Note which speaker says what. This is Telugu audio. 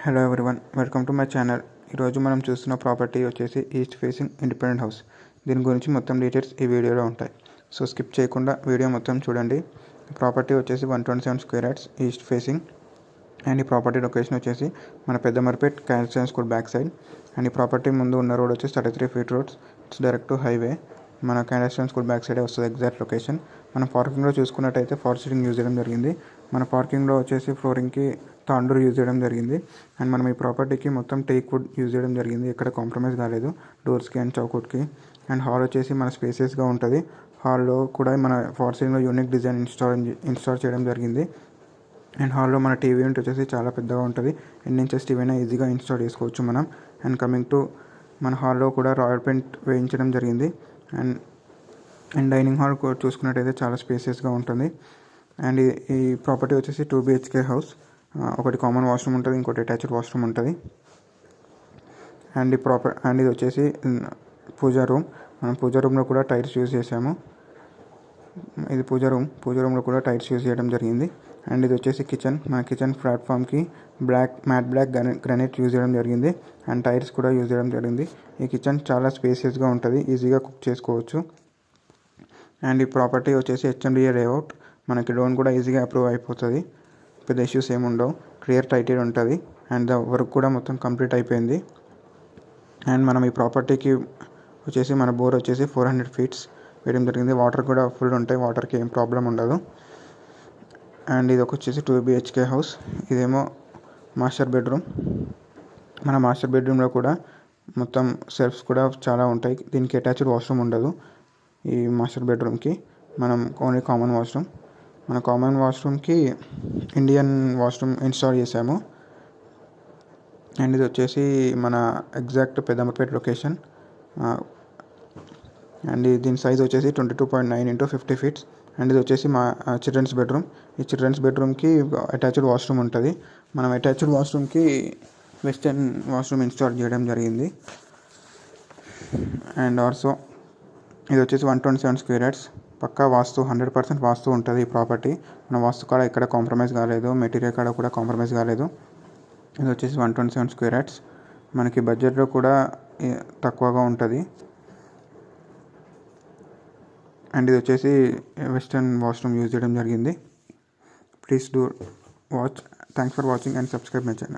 Speaker 1: Hello everyone, welcome to my channel. ఈరోజు మనం చూస్తున్న ప్రాపర్టీ వచ్చేసి ఈస్ట్ ఫేసింగ్ ఇండిపెండెంట్ హౌస్. దీని గురించి మొత్తం డీటెయిల్స్ ఈ వీడియోలో ఉంటాయి. సో స్కిప్ చేయకుండా వీడియో మొత్తం చూడండి. ప్రాపర్టీ వచ్చేసి 127 square yards east facing. And ఈ ప్రాపర్టీ లొకేషన్ వచ్చేసి మన Peddamarpet cancer school back side. And ఈ ప్రాపర్టీ ముందు ఉన్న రోడ్ వచ్చేసి 33 feet roads. It's direct to highway. మన క్యాన్సర్ స్కూల్ బ్యాక్ సైడే వస్తుంది ఎగ్జాక్ట్ లొకేషన్. మన పార్కింగ్లో చూసుకున్నట్టయితే ఫార్ సీటింగ్ యూజ్ చేయడం జరిగింది. మన పార్కింగ్లో వచ్చేసి ఫ్లోరింగ్కి తాండూరు యూజ్ చేయడం జరిగింది. అండ్ మనం ఈ ప్రాపర్టీకి మొత్తం టేక్ వుడ్ యూజ్ చేయడం జరిగింది. ఎక్కడ కాంప్రమైజ్ కాలేదు డోర్స్కి అండ్ చౌకట్కి. అండ్ హాల్ వచ్చేసి మన స్పేసెస్గా ఉంటుంది. హాల్లో కూడా మన ఫార్ సీలింగ్లో యూనిక్ డిజైన్ ఇన్స్టాల్ చేయడం జరిగింది. అండ్ హాల్లో మన టీవీ యూనిట్ వచ్చేసి చాలా పెద్దగా ఉంటుంది. ఎన్ని ఇంచెస్ టీవీ అయినా ఈజీగా ఇన్స్టాల్ చేసుకోవచ్చు మనం. అండ్ కమింగ్ టు మన హాల్లో కూడా రాయల్ పెయింట్ వేయించడం జరిగింది. అండ్ డైనింగ్ హాల్ చూసుకున్నట్టయితే చాలా స్పేసెస్గా ఉంటుంది. అండ్ ఈ ప్రాపర్టీ వచ్చేసి 2 BHK హౌస్. ఒకటి కామన్ వాష్రూమ్ ఉంటుంది, ఇంకోటి అటాచ్డ్ వాష్రూమ్ ఉంటుంది. అండ్ ఇది వచ్చేసి పూజా రూమ్. మనం పూజా రూమ్లో కూడా టైల్స్ యూజ్ చేసాము. ఇది పూజా రూమ్లో కూడా టైల్స్ యూజ్ చేయడం జరిగింది. అండ్ ఇది వచ్చేసి కిచెన్. మన కిచెన్ ప్లాట్ఫామ్కి మ్యాట్ బ్లాక్ గ్రానైట్ యూజ్ చేయడం జరిగింది. అండ్ టైల్స్ కూడా యూజ్ చేయడం జరిగింది. ఈ కిచెన్ చాలా స్పేసియస్గా ఉంటుంది, ఈజీగా కుక్ చేసుకోవచ్చు. అండ్ ఈ ప్రాపర్టీ వచ్చేసి HMDA లేఅవుట్. మనకి లోన్ కూడా ఈజీగా అప్రూవ్ అయిపోతుంది. పెద్ద ఇష్యూస్ ఏమి ఉండవు, క్లియర్ టైటిల్ ఉంటుంది. అండ్ వర్క్ కూడా మొత్తం కంప్లీట్ అయిపోయింది. అండ్ మనం ఈ ప్రాపర్టీకి వచ్చేసి మన బోర్ వచ్చేసి 400 feet వేయడం జరిగింది. వాటర్ కూడా ఫుల్ ఉంటాయి, వాటర్కి ఏం ప్రాబ్లం ఉండదు. అండ్ ఇది వచ్చేసి 2 BHK హౌస్. ఇదేమో మాస్టర్ బెడ్రూమ్. మన మాస్టర్ బెడ్రూమ్లో కూడా మొత్తం సెల్ఫ్స్ కూడా చాలా ఉంటాయి. దీనికి అటాచ్డ్ వాష్రూమ్ ఉండదు. ఈ మాస్టర్ బెడ్రూమ్కి మనం ఓన్లీ కామన్ వాష్రూమ్. మన కామన్ వాష్రూమ్కి ఇండియన్ వాష్రూమ్ ఇన్స్టాల్ చేసాము. అండ్ ఇది వచ్చేసి మన ఎగ్జాక్ట్ పెద్దమర్పేట్ లొకేషన్. అండ్ దీని సైజ్ వచ్చేసి 22.9 x 50 feet. అండ్ ఇది వచ్చేసి మా చిల్డ్రన్స్ బెడ్రూమ్. ఈ చిల్డ్రన్స్ బెడ్రూమ్కి అటాచ్డ్ వాష్రూమ్ ఉంటుంది. మనం అటాచ్డ్ వాష్రూమ్కి వెస్టర్న్ వాష్రూమ్ ఇన్స్టాల్ చేయడం జరిగింది. అండ్ ఆల్సో ఇది వచ్చేసి 127 స్క్వేర్ యార్డ్స్. పక్కా వాస్తు 100% వాస్తు ఉంటుంది ఈ ప్రాపర్టీ. మన వాస్తు కాడ ఎక్కడ కాంప్రమైజ్ కాలేదు, మెటీరియల్ కాడ కూడా కాంప్రమైజ్ కాలేదు. ఇది వచ్చేసి 127 స్క్వేర్ యార్డ్స్. మనకి బడ్జెట్లో కూడా తక్కువగా ఉంటుంది. అండ్ ఇది వచ్చేసి వెస్టర్న్ వాష్రూమ్ యూజ్ చేయడం జరిగింది. Please do watch. Thanks for watching and subscribe my channel.